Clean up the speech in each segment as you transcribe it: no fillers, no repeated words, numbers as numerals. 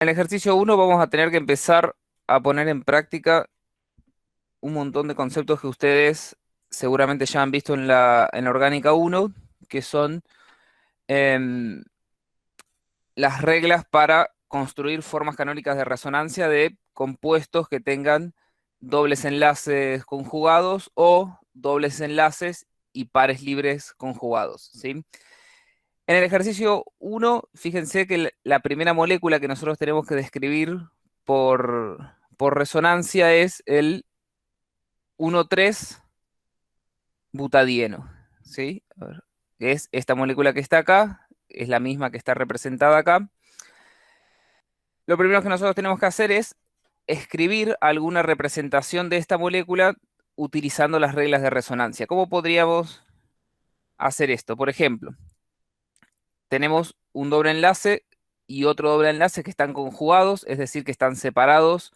En el ejercicio uno vamos a tener que empezar a poner en práctica un montón de conceptos que ustedes seguramente ya han visto en la orgánica uno, que son em, las reglas para construir formas canónicas de resonancia de compuestos que tengan dobles enlaces conjugados o dobles enlaces y pares libres conjugados, ¿sí? En el ejercicio uno, fíjense que la primera molécula que nosotros tenemos que describir por resonancia es el 1,3 butadieno, ¿sí? A ver, es esta molécula que está acá, es la misma que está representada acá. Lo primero que nosotros tenemos que hacer es escribir alguna representación de esta molécula utilizando las reglas de resonancia. ¿Cómo podríamos hacer esto? Por ejemplo, tenemos un doble enlace y otro doble enlace que están conjugados, es decir, que están separados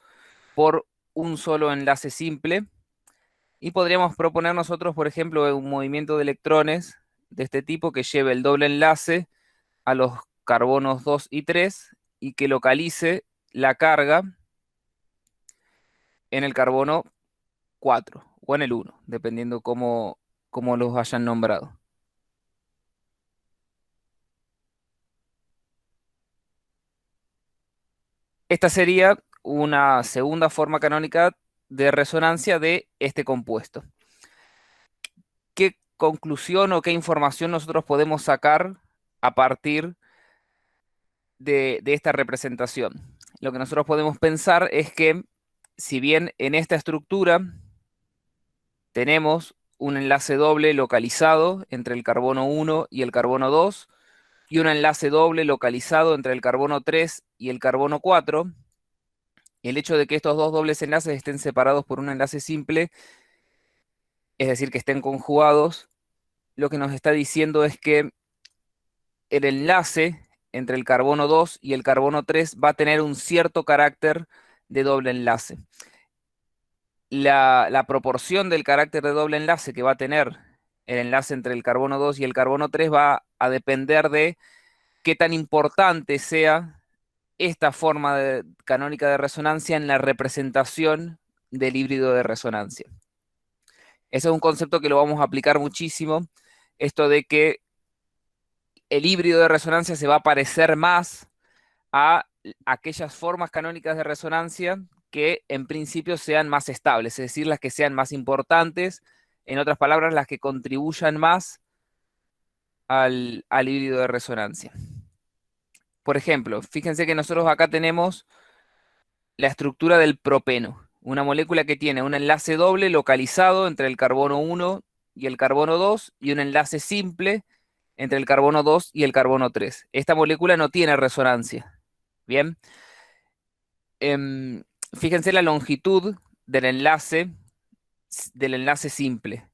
por un solo enlace simple. Y podríamos proponer nosotros, por ejemplo, un movimiento de electrones de este tipo que lleve el doble enlace a los carbonos 2 y 3 y que localice la carga en el carbono 4 o en el 1, dependiendo cómo los hayan nombrado. Esta sería una segunda forma canónica de resonancia de este compuesto. ¿Qué conclusión o qué información nosotros podemos sacar a partir de esta representación? Lo que nosotros podemos pensar es que si bien en esta estructura tenemos un enlace doble localizado entre el carbono 1 y el carbono 2 y un enlace doble localizado entre el carbono 3 y el carbono 4, el hecho de que estos dos dobles enlaces estén separados por un enlace simple, es decir, que estén conjugados, lo que nos está diciendo es que el enlace entre el carbono 2 y el carbono 3 va a tener un cierto carácter de doble enlace. La proporción del carácter de doble enlace que va a tener el enlace entre el carbono 2 y el carbono 3 va a depender de qué tan importante sea esta forma canónica de resonancia en la representación del híbrido de resonancia. Ese es un concepto que lo vamos a aplicar muchísimo, esto de que el híbrido de resonancia se va a parecer más a aquellas formas canónicas de resonancia que en principio sean más estables, es decir, las que sean más importantes, en otras palabras, las que contribuyan más al híbrido de resonancia. Por ejemplo, fíjense que nosotros acá tenemos la estructura del propeno, una molécula que tiene un enlace doble localizado entre el carbono 1 y el carbono 2 y un enlace simple entre el carbono 2 y el carbono 3. Esta molécula no tiene resonancia. Bien. Em, Fíjense la longitud del enlace simple.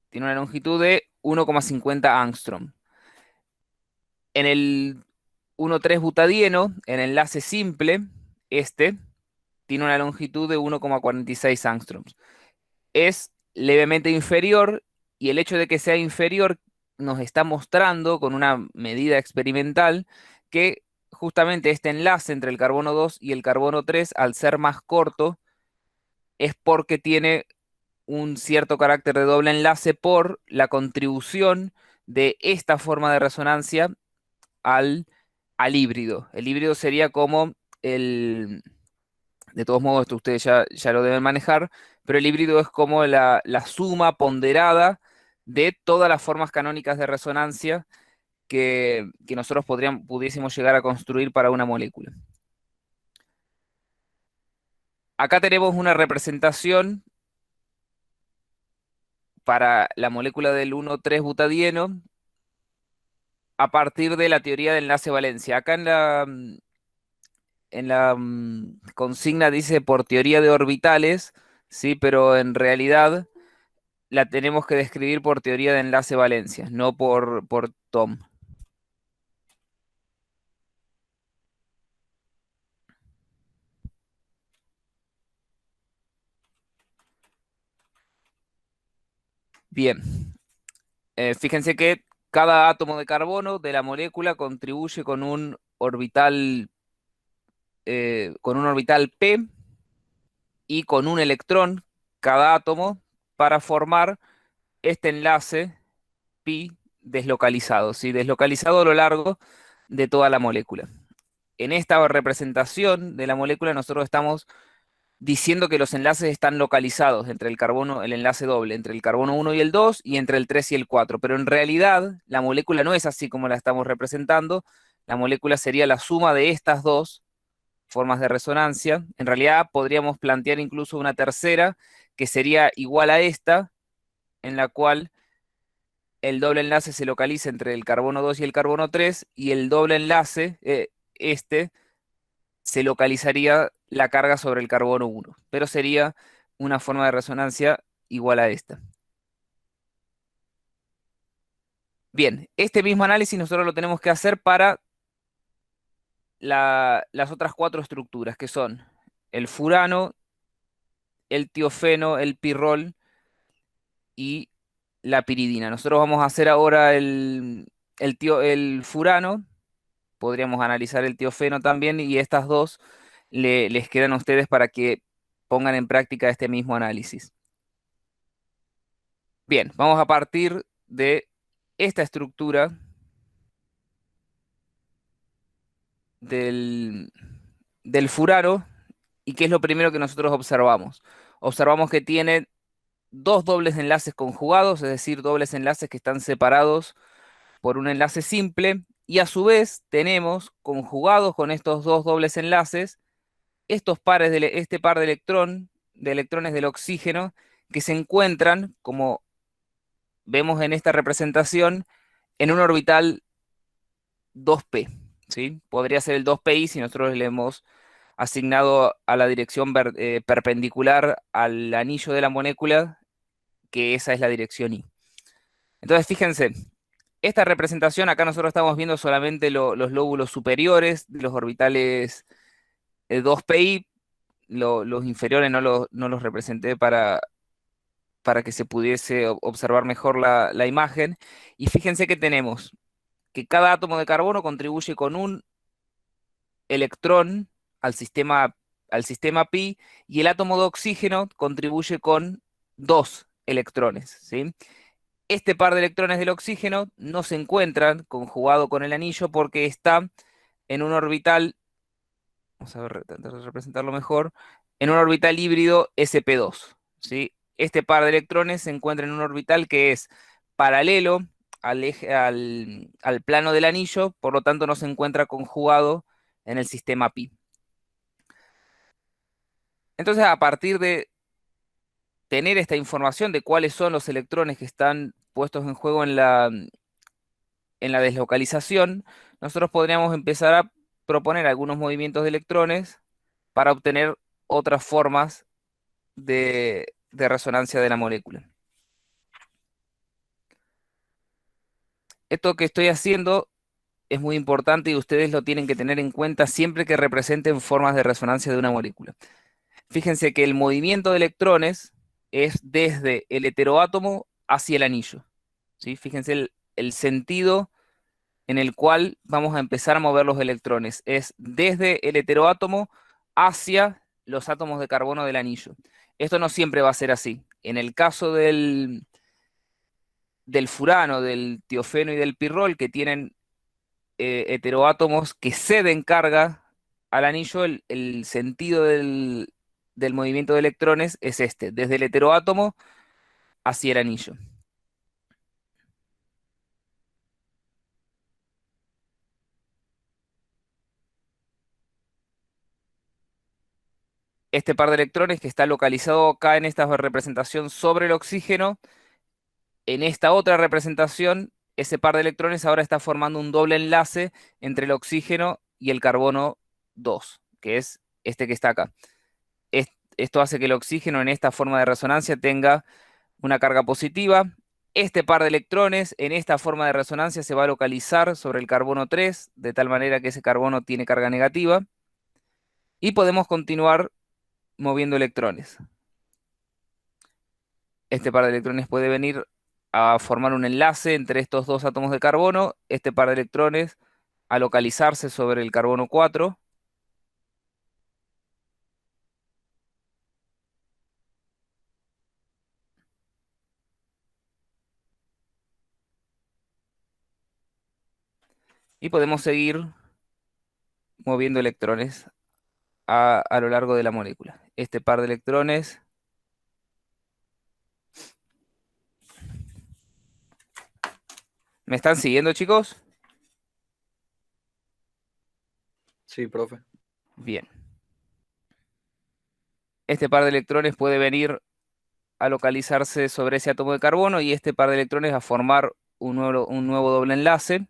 Tiene una longitud de 1,50 angstrom. En el 1,3 butadieno, en enlace simple, este tiene una longitud de 1,46 angstroms. Es levemente inferior y el hecho de que sea inferior nos está mostrando con una medida experimental que justamente este enlace entre el carbono 2 y el carbono 3, al ser más corto, es porque tiene un cierto carácter de doble enlace por la contribución de esta forma de resonancia al, al híbrido. El híbrido sería como el, de todos modos, esto ustedes ya lo deben manejar, pero el híbrido es como la suma ponderada de todas las formas canónicas de resonancia que nosotros pudiésemos llegar a construir para una molécula. Acá tenemos una representación para la molécula del 1,3 butadieno a partir de la teoría del enlace valencia. Acá en la consigna dice por teoría de orbitales, sí, pero en realidad la tenemos que describir por teoría de enlace valencia, no por Tom. Bien, fíjense que cada átomo de carbono de la molécula contribuye con un orbital con un orbital p y con un electrón cada átomo para formar este enlace pi deslocalizado, ¿sí? Deslocalizado a lo largo de toda la molécula. En esta representación de la molécula nosotros estamos diciendo que los enlaces están localizados entre el carbono, el enlace doble, entre el carbono 1 y el 2 y entre el 3 y el 4. Pero en realidad la molécula no es así como la estamos representando. La molécula sería la suma de estas dos formas de resonancia. En realidad podríamos plantear incluso una tercera que sería igual a esta, en la cual el doble enlace se localiza entre el carbono 2 y el carbono 3 y el doble enlace, este, se localizaría la carga sobre el carbono 1, pero sería una forma de resonancia igual a esta. Bien, este mismo análisis nosotros lo tenemos que hacer para las otras cuatro estructuras, que son el furano, el tiofeno, el pirrol y la piridina. Nosotros vamos a hacer ahora el furano, podríamos analizar el tiofeno también, y estas dos les quedan a ustedes para que pongan en práctica este mismo análisis. Bien, vamos a partir de esta estructura del, del furano. ¿Y qué es lo primero que nosotros observamos? Observamos que tiene dos dobles enlaces conjugados, es decir, dobles enlaces que están separados por un enlace simple, y a su vez tenemos conjugados con estos dos dobles enlaces estos pares este par de electrones del oxígeno que se encuentran, como vemos en esta representación, en un orbital 2p, ¿sí? Podría ser el 2pi si nosotros le hemos asignado a la dirección perpendicular al anillo de la molécula, que esa es la dirección i. Entonces, fíjense, esta representación, acá nosotros estamos viendo solamente los lóbulos superiores de los orbitales 2pi, los inferiores no los representé para que se pudiese observar mejor la imagen. Y fíjense que tenemos que cada átomo de carbono contribuye con un electrón al sistema pi, y el átomo de oxígeno contribuye con dos electrones, ¿sí? Este par de electrones del oxígeno no se encuentran conjugado con el anillo porque está en un orbital, vamos a ver, tratar de representarlo mejor, en un orbital híbrido sp2, ¿sí? Este par de electrones se encuentra en un orbital que es paralelo al plano del anillo, por lo tanto no se encuentra conjugado en el sistema pi. Entonces, a partir de tener esta información de cuáles son los electrones que están puestos en juego en la deslocalización, nosotros podríamos empezar a proponer algunos movimientos de electrones para obtener otras formas de resonancia de la molécula. Esto que estoy haciendo es muy importante y ustedes lo tienen que tener en cuenta siempre que representen formas de resonancia de una molécula. Fíjense que el movimiento de electrones es desde el heteroátomo hacia el anillo, ¿sí? Fíjense el sentido en el cual vamos a empezar a mover los electrones. Es desde el heteroátomo hacia los átomos de carbono del anillo. Esto no siempre va a ser así. En el caso del furano, del tiofeno y del pirrol, que tienen heteroátomos que ceden carga al anillo, el sentido del movimiento de electrones es este, desde el heteroátomo hacia el anillo. Este par de electrones que está localizado acá en esta representación sobre el oxígeno, en esta otra representación, ese par de electrones ahora está formando un doble enlace entre el oxígeno y el carbono 2, que es este que está acá. Esto hace que el oxígeno en esta forma de resonancia tenga una carga positiva. Este par de electrones en esta forma de resonancia se va a localizar sobre el carbono 3, de tal manera que ese carbono tiene carga negativa. Y podemos continuar moviendo electrones. Este par de electrones puede venir a formar un enlace entre estos dos átomos de carbono, este par de electrones a localizarse sobre el carbono 4, Y podemos seguir moviendo electrones a lo largo de la molécula. Este par de electrones, ¿me están siguiendo, chicos? Sí, profe. Bien. Este par de electrones puede venir a localizarse sobre ese átomo de carbono y este par de electrones a formar un nuevo doble enlace.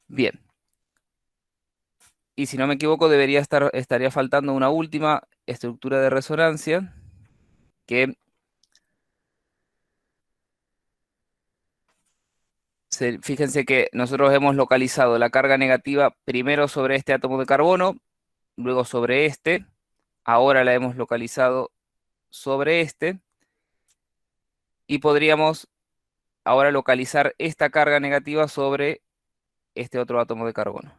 Bien. Y si no me equivoco, estaría faltando una última estructura de resonancia que fíjense que nosotros hemos localizado la carga negativa primero sobre este átomo de carbono, luego sobre este, ahora la hemos localizado sobre este, y podríamos ahora localizar esta carga negativa sobre este otro átomo de carbono.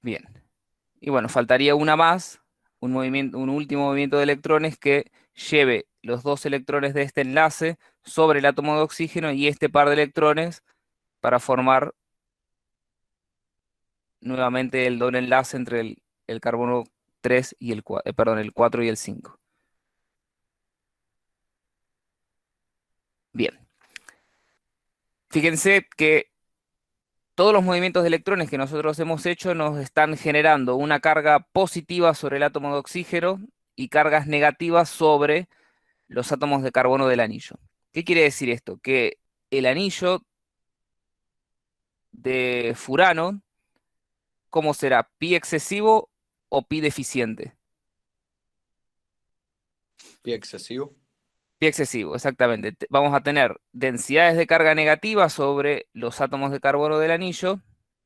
Bien. Y bueno, faltaría una más, un último movimiento de electrones que lleve los dos electrones de este enlace sobre el átomo de oxígeno y este par de electrones para formar nuevamente el doble enlace entre el carbono 3 y perdón, el 4 y el 5. Bien, fíjense que todos los movimientos de electrones que nosotros hemos hecho nos están generando una carga positiva sobre el átomo de oxígeno y cargas negativas sobre los átomos de carbono del anillo. ¿Qué quiere decir esto? Que el anillo de furano, ¿cómo será? ¿Pi excesivo o pi deficiente? Pi excesivo. Pi excesivo, exactamente. Vamos a tener densidades de carga negativa sobre los átomos de carbono del anillo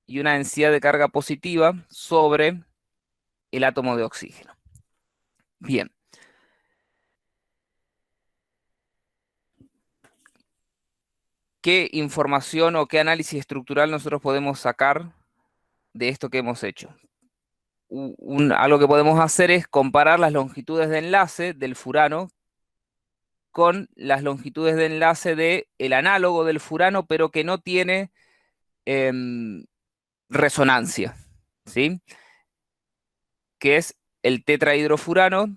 y una densidad de carga positiva sobre el átomo de oxígeno. Bien, ¿qué información o qué análisis estructural nosotros podemos sacar de esto que hemos hecho? Algo que podemos hacer es comparar las longitudes de enlace del furano con las longitudes de enlace de el análogo del furano, pero que no tiene em, resonancia, ¿sí? Que es el tetrahidrofurano,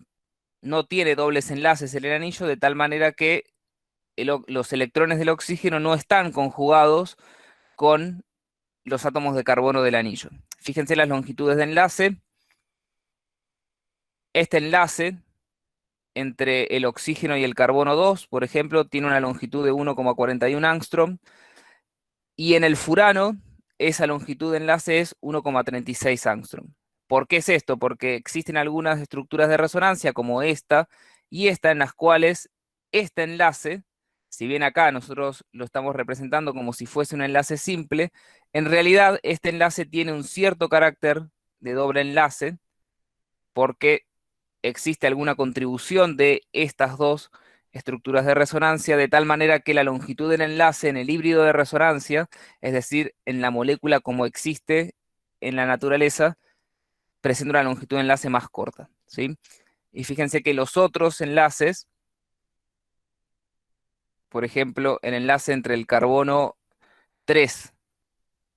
no tiene dobles enlaces en el anillo, de tal manera que los electrones del oxígeno no están conjugados con los átomos de carbono del anillo. Fíjense las longitudes de enlace. Este enlace entre el oxígeno y el carbono 2, por ejemplo, tiene una longitud de 1,41 angstrom, y en el furano esa longitud de enlace es 1,36 angstrom. ¿Por qué es esto? Porque existen algunas estructuras de resonancia como esta y esta en las cuales este enlace, si bien acá nosotros lo estamos representando como si fuese un enlace simple, en realidad este enlace tiene un cierto carácter de doble enlace porque existe alguna contribución de estas dos estructuras de resonancia, de tal manera que la longitud del enlace en el híbrido de resonancia, es decir, en la molécula como existe en la naturaleza, presenta una longitud de enlace más corta, ¿sí? Y fíjense que los otros enlaces, por ejemplo, el enlace entre el carbono 3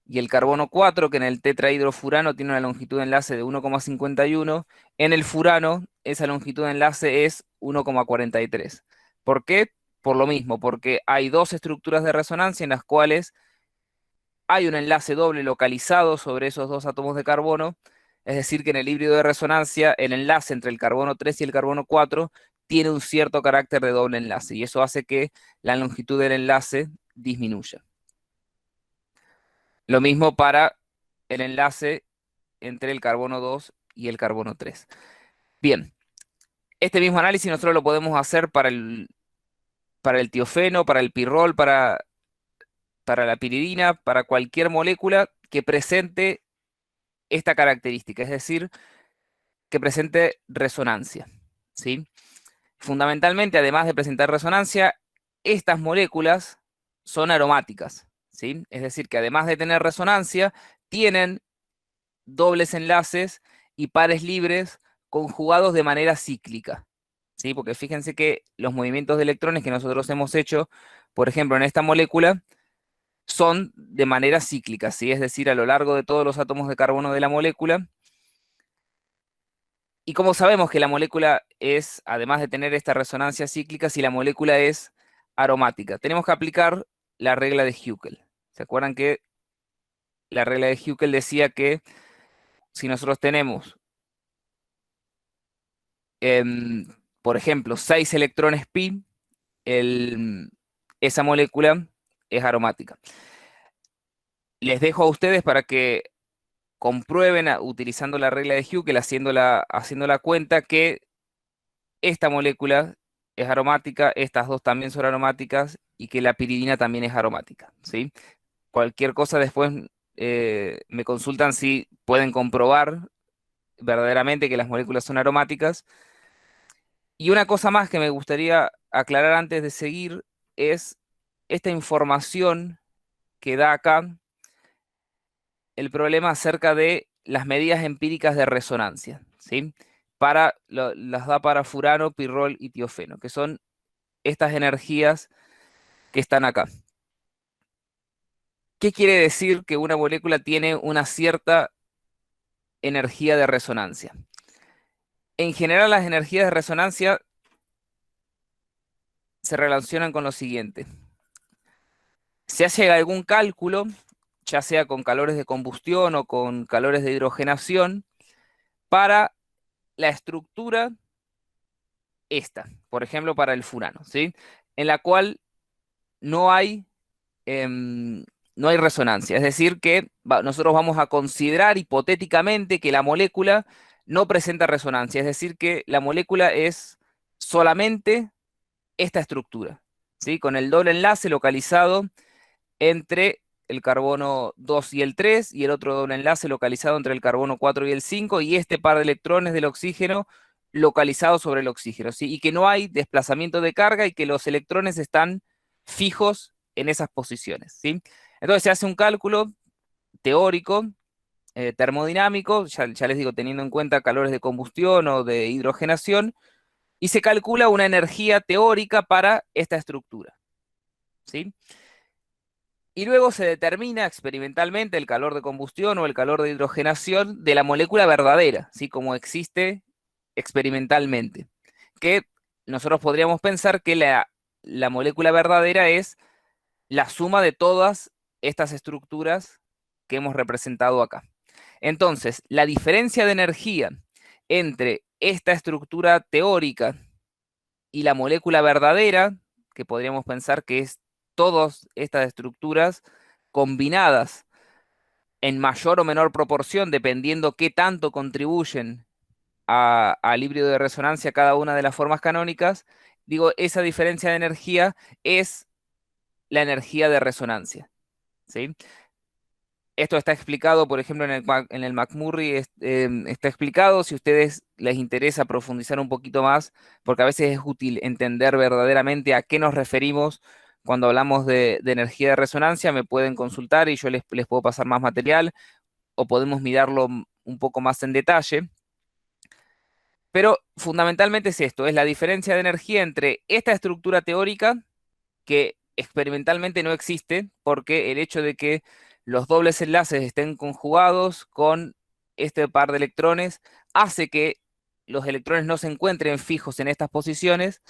y el carbono 4, que en el tetrahidrofurano tiene una longitud de enlace de 1,51, en el furano esa longitud de enlace es 1,43. ¿Por qué? Por lo mismo, porque hay dos estructuras de resonancia en las cuales hay un enlace doble localizado sobre esos dos átomos de carbono, es decir, que en el híbrido de resonancia el enlace entre el carbono 3 y el carbono 4 tiene un cierto carácter de doble enlace y eso hace que la longitud del enlace disminuya. Lo mismo para el enlace entre el carbono 2 y el carbono 3. Bien, este mismo análisis nosotros lo podemos hacer para el tiofeno, para el pirrol, para la piridina, para cualquier molécula que presente esta característica, es decir, que presente resonancia, ¿sí? Fundamentalmente, además de presentar resonancia, estas moléculas son aromáticas, ¿sí? Es decir, que además de tener resonancia, tienen dobles enlaces y pares libres conjugados de manera cíclica, ¿sí? Porque fíjense que los movimientos de electrones que nosotros hemos hecho, por ejemplo, en esta molécula, son de manera cíclica, ¿sí? Es decir, a lo largo de todos los átomos de carbono de la molécula. Y como sabemos que la molécula es, además de tener esta resonancia cíclica, si la molécula es aromática, tenemos que aplicar la regla de Huckel. ¿Se acuerdan que la regla de Huckel decía que si nosotros tenemos, em, por ejemplo, 6 electrones pi, esa molécula es aromática? Les dejo a ustedes para que comprueben utilizando la regla de Huckel, haciendo la cuenta, que esta molécula es aromática, estas dos también son aromáticas y que la piridina también es aromática, ¿sí? Cualquier cosa después me consultan si pueden comprobar verdaderamente que las moléculas son aromáticas. Y una cosa más que me gustaría aclarar antes de seguir es esta información que da acá el problema acerca de las medidas empíricas de resonancia, ¿sí? Las da para furano, pirrol y tiofeno, que son estas energías que están acá. ¿Qué quiere decir que una molécula tiene una cierta energía de resonancia? En general, las energías de resonancia se relacionan con lo siguiente. Se hace algún cálculo, ya sea con calores de combustión o con calores de hidrogenación, para la estructura esta, por ejemplo, para el furano, ¿sí? En la cual no hay, no hay resonancia. Es decir, que nosotros vamos a considerar hipotéticamente que la molécula no presenta resonancia. Es decir, que la molécula es solamente esta estructura, ¿sí? Con el doble enlace localizado entre el carbono 2 y el 3 y el otro doble enlace localizado entre el carbono 4 y el 5 y este par de electrones del oxígeno localizado sobre el oxígeno, ¿sí? Y que no hay desplazamiento de carga y que los electrones están fijos en esas posiciones, ¿sí? Entonces se hace un cálculo teórico, termodinámico, ya les digo, teniendo en cuenta calores de combustión o de hidrogenación, y se calcula una energía teórica para esta estructura, ¿sí? Y luego se determina experimentalmente el calor de combustión o el calor de hidrogenación de la molécula verdadera, ¿sí? Como existe experimentalmente. Que nosotros podríamos pensar que la molécula verdadera es la suma de todas estas estructuras que hemos representado acá. Entonces, la diferencia de energía entre esta estructura teórica y la molécula verdadera, que podríamos pensar que es todas estas estructuras combinadas en mayor o menor proporción, dependiendo qué tanto contribuyen al híbrido de resonancia cada una de las formas canónicas, digo, esa diferencia de energía es la energía de resonancia, ¿sí? Esto está explicado, por ejemplo, en el McMurray está explicado, si a ustedes les interesa profundizar un poquito más, porque a veces es útil entender verdaderamente a qué nos referimos cuando hablamos de energía de resonancia, me pueden consultar y yo les puedo pasar más material o podemos mirarlo un poco más en detalle. Pero fundamentalmente es esto, es la diferencia de energía entre esta estructura teórica que experimentalmente no existe, porque el hecho de que los dobles enlaces estén conjugados con este par de electrones hace que los electrones no se encuentren fijos en estas posiciones.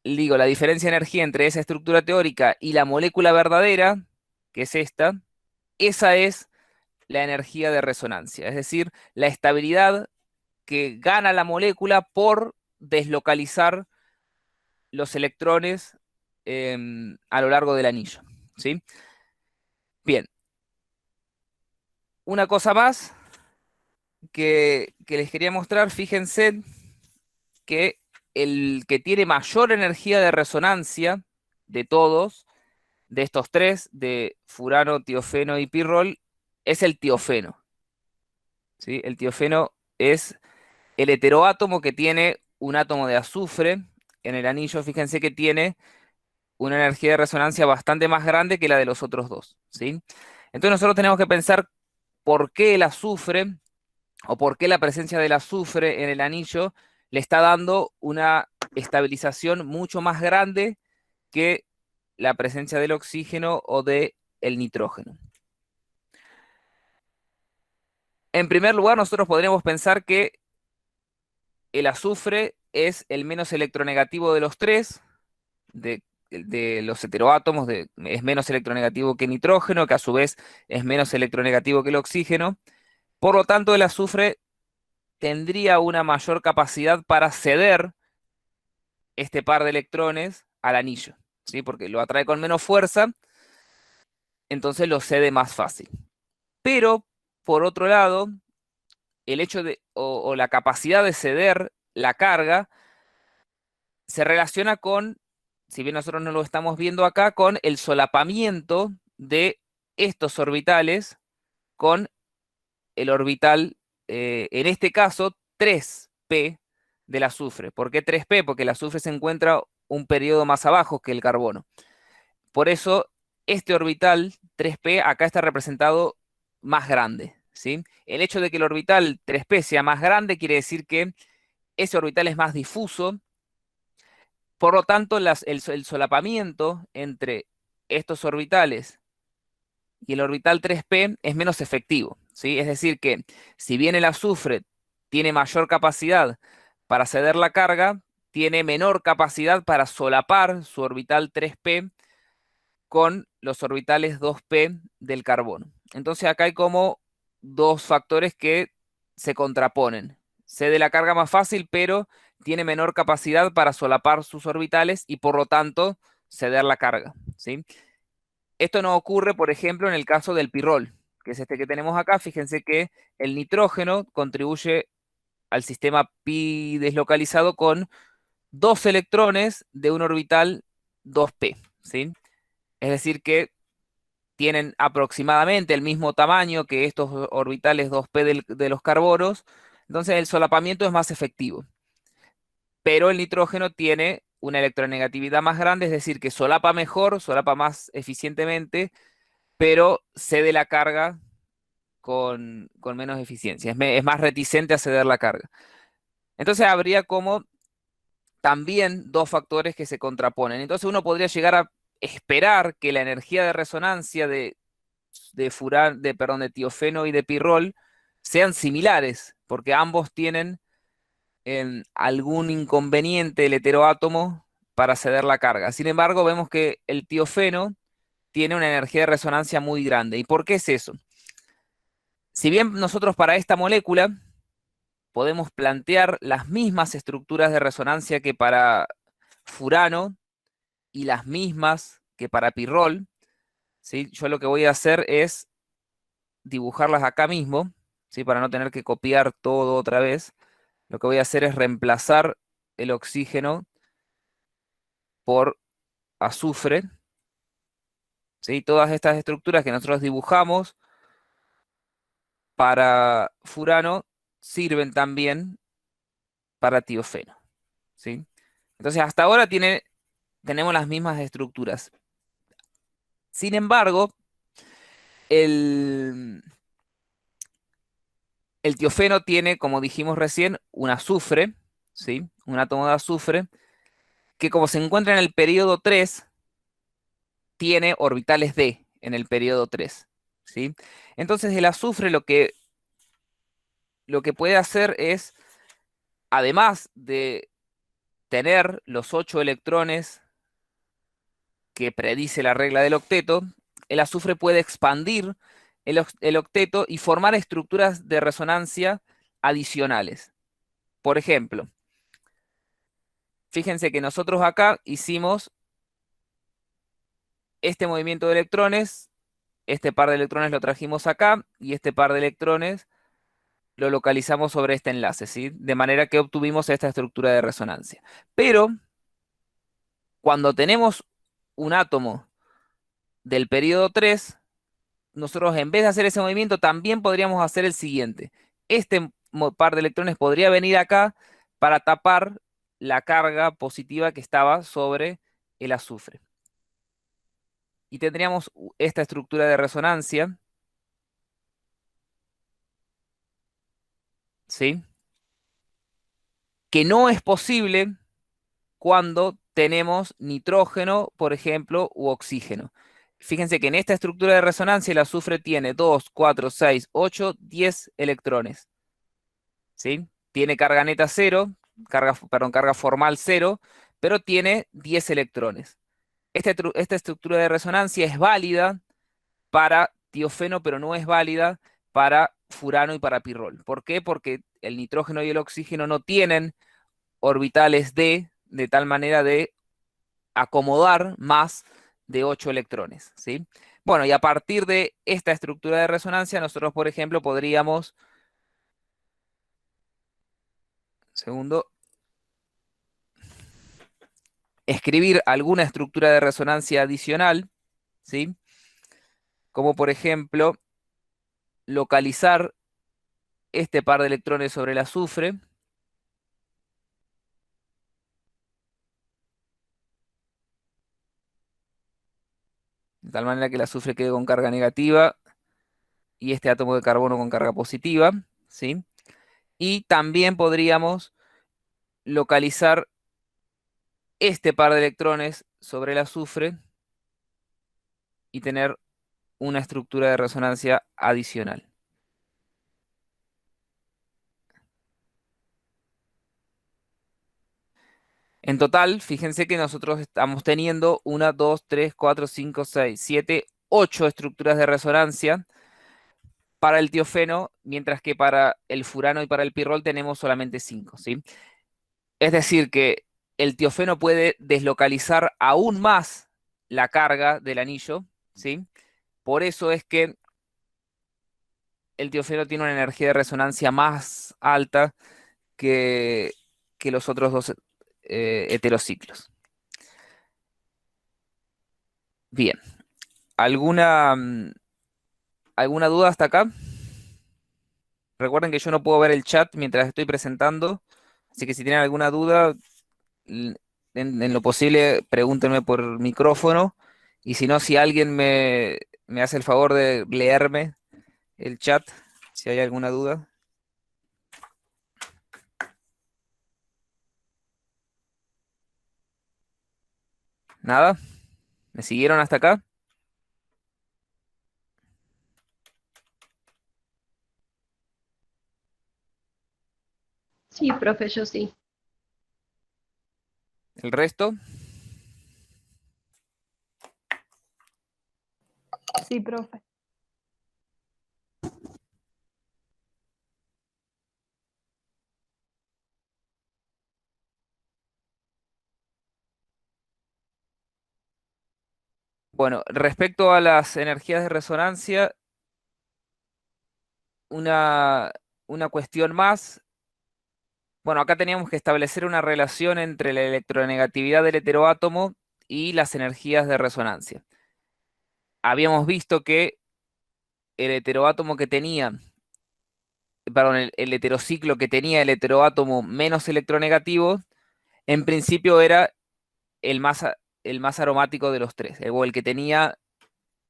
Digo, la diferencia de energía entre esa estructura teórica y la molécula verdadera, que es esta, esa es la energía de resonancia, es decir, la estabilidad que gana la molécula por deslocalizar los electrones a lo largo del anillo, ¿sí? Bien, una cosa más que les quería mostrar, fíjense que el que tiene mayor energía de resonancia de todos, de estos tres, de furano, tiofeno y pirrol, es el tiofeno, ¿sí? El tiofeno es el heteroátomo que tiene un átomo de azufre en el anillo. Fíjense que tiene una energía de resonancia bastante más grande que la de los otros dos, ¿sí? Entonces nosotros tenemos que pensar por qué el azufre o por qué la presencia del azufre en el anillo le está dando una estabilización mucho más grande que la presencia del oxígeno o del nitrógeno. En primer lugar, nosotros podríamos pensar que el azufre es el menos electronegativo de los tres, de los heteroátomos, es menos electronegativo que nitrógeno, que a su vez es menos electronegativo que el oxígeno. Por lo tanto, el azufre tendría una mayor capacidad para ceder este par de electrones al anillo, ¿sí? Porque lo atrae con menos fuerza, entonces lo cede más fácil. Pero, por otro lado, el hecho o la capacidad de ceder la carga se relaciona con, si bien nosotros no lo estamos viendo acá, con el solapamiento de estos orbitales con el orbital, en este caso, 3p del azufre. ¿Por qué 3p? Porque el azufre se encuentra un periodo más abajo que el carbono. Por eso, este orbital 3p acá está representado más grande, ¿sí? El hecho de que el orbital 3p sea más grande quiere decir que ese orbital es más difuso. Por lo tanto, el solapamiento entre estos orbitales y el orbital 3p es menos efectivo, ¿sí? Es decir, que si bien el azufre tiene mayor capacidad para ceder la carga, tiene menor capacidad para solapar su orbital 3p con los orbitales 2p del carbono. Entonces acá hay como dos factores que se contraponen. Cede la carga más fácil, pero tiene menor capacidad para solapar sus orbitales y por lo tanto ceder la carga, ¿sí? Esto no ocurre, por ejemplo, en el caso del pirrol, que es este que tenemos acá. Fíjense que el nitrógeno contribuye al sistema pi deslocalizado con dos electrones de un orbital 2p, ¿sí? Es decir, que tienen aproximadamente el mismo tamaño que estos orbitales 2p de los carbonos, entonces el solapamiento es más efectivo. Pero el nitrógeno tiene una electronegatividad más grande, es decir, que solapa mejor, solapa más eficientemente, pero cede la carga con menos eficiencia, es más reticente a ceder la carga. Entonces habría como también dos factores que se contraponen. Entonces uno podría llegar a esperar que la energía de resonancia de tiofeno y de pirrol sean similares, porque ambos tienen algún inconveniente el heteroátomo para ceder la carga. Sin embargo, vemos que el tiofeno tiene una energía de resonancia muy grande. ¿Y por qué es eso? Si bien nosotros para esta molécula podemos plantear las mismas estructuras de resonancia que para furano y las mismas que para pirrol, ¿sí? Yo lo que voy a hacer es dibujarlas acá mismo, ¿sí? Para no tener que copiar todo otra vez. Lo que voy a hacer es reemplazar el oxígeno por azufre, ¿sí? Todas estas estructuras que nosotros dibujamos para furano sirven también para tiofeno, ¿sí? Entonces, hasta ahora tenemos las mismas estructuras. Sin embargo, el, el tiofeno tiene, como dijimos recién, un azufre, ¿sí? Un átomo de azufre, que como se encuentra en el periodo 3 tiene orbitales d en el periodo 3, ¿sí? Entonces el azufre lo que puede hacer es, además de tener los 8 electrones que predice la regla del octeto, el azufre puede expandir el octeto y formar estructuras de resonancia adicionales. Por ejemplo, fíjense que nosotros acá hicimos este movimiento de electrones, este par de electrones lo trajimos acá y este par de electrones lo localizamos sobre este enlace, ¿sí? De manera que obtuvimos esta estructura de resonancia. Pero cuando tenemos un átomo del periodo 3, nosotros en vez de hacer ese movimiento también podríamos hacer el siguiente, este par de electrones podría venir acá para tapar la carga positiva que estaba sobre el azufre. Y tendríamos esta estructura de resonancia, ¿sí? Que no es posible cuando tenemos nitrógeno, por ejemplo, u oxígeno. Fíjense que en esta estructura de resonancia el azufre tiene 2, 4, 6, 8, 10 electrones, ¿sí? Tiene carga neta cero, carga formal cero, pero tiene 10 electrones. Esta estructura de resonancia es válida para tiofeno, pero no es válida para furano y para pirrol. ¿Por qué? Porque el nitrógeno y el oxígeno no tienen orbitales de tal manera de acomodar más de 8 electrones, ¿sí? Bueno, y a partir de esta estructura de resonancia, nosotros, por ejemplo, podríamos, segundo, escribir alguna estructura de resonancia adicional, ¿sí? Como por ejemplo, localizar este par de electrones sobre el azufre, de tal manera que el azufre quede con carga negativa y este átomo de carbono con carga positiva, ¿sí? Y también podríamos localizar este par de electrones sobre el azufre y tener una estructura de resonancia adicional. En total, fíjense que nosotros estamos teniendo 1, 2, 3, 4, 5, 6, 7, 8 estructuras de resonancia para el tiofeno, mientras que para el furano y para el pirrol tenemos solamente 5, ¿sí? Es decir, que el tiofeno puede deslocalizar aún más la carga del anillo, ¿sí? Por eso es que el tiofeno tiene una energía de resonancia más alta que, que los otros dos heterociclos. Bien, ¿alguna, alguna duda hasta acá? Recuerden que yo no puedo ver el chat mientras estoy presentando, así que si tienen alguna duda, l- en lo posible pregúntenme por micrófono, y si no, si alguien me hace el favor de leerme el chat, si hay alguna duda. ¿Nada? ¿Me siguieron hasta acá? Sí, profe, yo sí. ¿El resto? Sí, profe. Bueno, respecto a las energías de resonancia, una, una cuestión más. Bueno, acá teníamos que establecer una relación entre la electronegatividad del heteroátomo y las energías de resonancia. Habíamos visto que el heteroátomo que tenía, perdón, el heterociclo que tenía el heteroátomo menos electronegativo, en principio era el más aromático de los tres, o el que tenía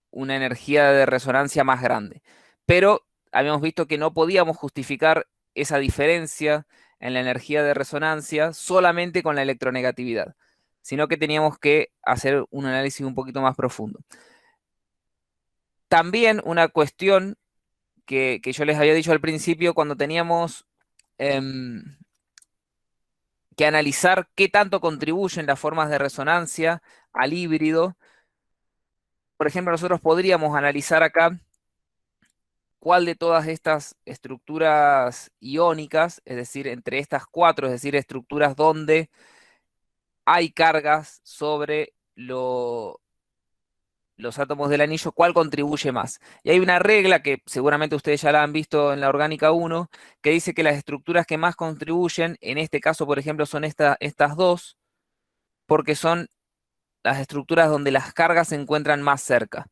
una energía de resonancia más grande. Pero habíamos visto que no podíamos justificar esa diferencia en la energía de resonancia solamente con la electronegatividad, sino que teníamos que hacer un análisis un poquito más profundo. También una cuestión que yo les había dicho al principio, cuando teníamos em, que analizar qué tanto contribuyen las formas de resonancia al híbrido. Por ejemplo, nosotros podríamos analizar acá cuál de todas estas estructuras iónicas, es decir, entre estas cuatro, es decir, estructuras donde hay cargas sobre los átomos del anillo, cuál contribuye más. Y hay una regla que seguramente ustedes ya la han visto en la orgánica 1, que dice que las estructuras que más contribuyen, en este caso, por ejemplo, son estas dos, porque son las estructuras donde las cargas se encuentran más cerca.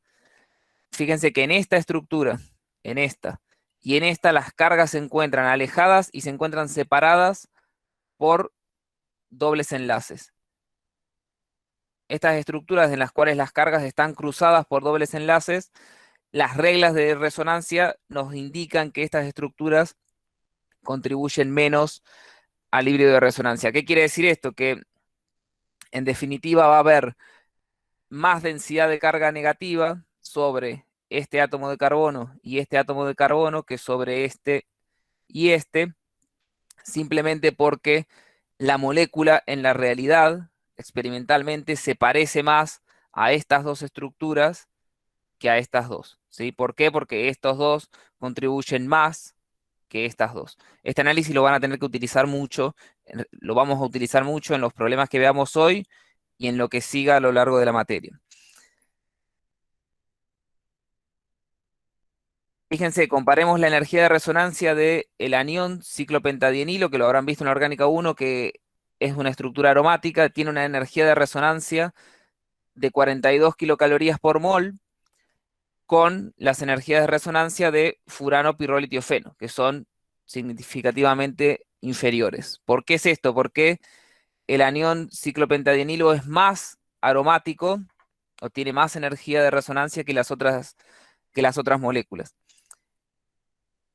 Fíjense que en esta estructura, en esta y en esta las cargas se encuentran alejadas y se encuentran separadas por dobles enlaces. Estas estructuras en las cuales las cargas están cruzadas por dobles enlaces, las reglas de resonancia nos indican que estas estructuras contribuyen menos al híbrido de resonancia. ¿Qué quiere decir esto? Que en definitiva va a haber más densidad de carga negativa sobre este átomo de carbono y este átomo de carbono que sobre este y este, simplemente porque la molécula en la realidad, experimentalmente, se parece más a estas dos estructuras que a estas dos, ¿sí? ¿Por qué? Porque estos dos contribuyen más que estas dos. Este análisis lo van a tener que utilizar mucho, lo vamos a utilizar mucho en los problemas que veamos hoy y en lo que siga a lo largo de la materia. Fíjense, comparemos la energía de resonancia del anión ciclopentadienilo, que lo habrán visto en la orgánica 1, que es una estructura aromática, tiene una energía de resonancia de 42 kilocalorías por mol, con las energías de resonancia de furano, pirrol y tiofeno, que son significativamente inferiores. ¿Por qué es esto? Porque el anión ciclopentadienilo es más aromático o tiene más energía de resonancia que las otras moléculas.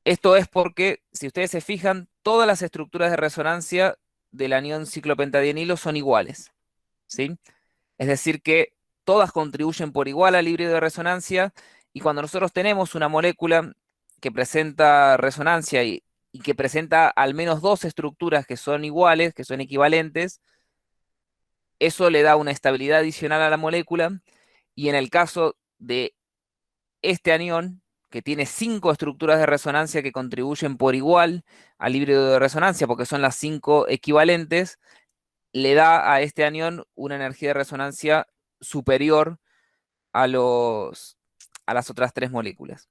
Esto es porque, si ustedes se fijan, todas las estructuras de resonancia del anión ciclopentadienilo son iguales, ¿sí? Es decir, que todas contribuyen por igual al híbrido de resonancia, y cuando nosotros tenemos una molécula que presenta resonancia y que presenta al menos dos estructuras que son iguales, que son equivalentes, eso le da una estabilidad adicional a la molécula, y en el caso de este anión, que tiene 5 estructuras de resonancia que contribuyen por igual al híbrido de resonancia, porque son las 5 equivalentes, le da a este anión una energía de resonancia superior a las otras tres moléculas.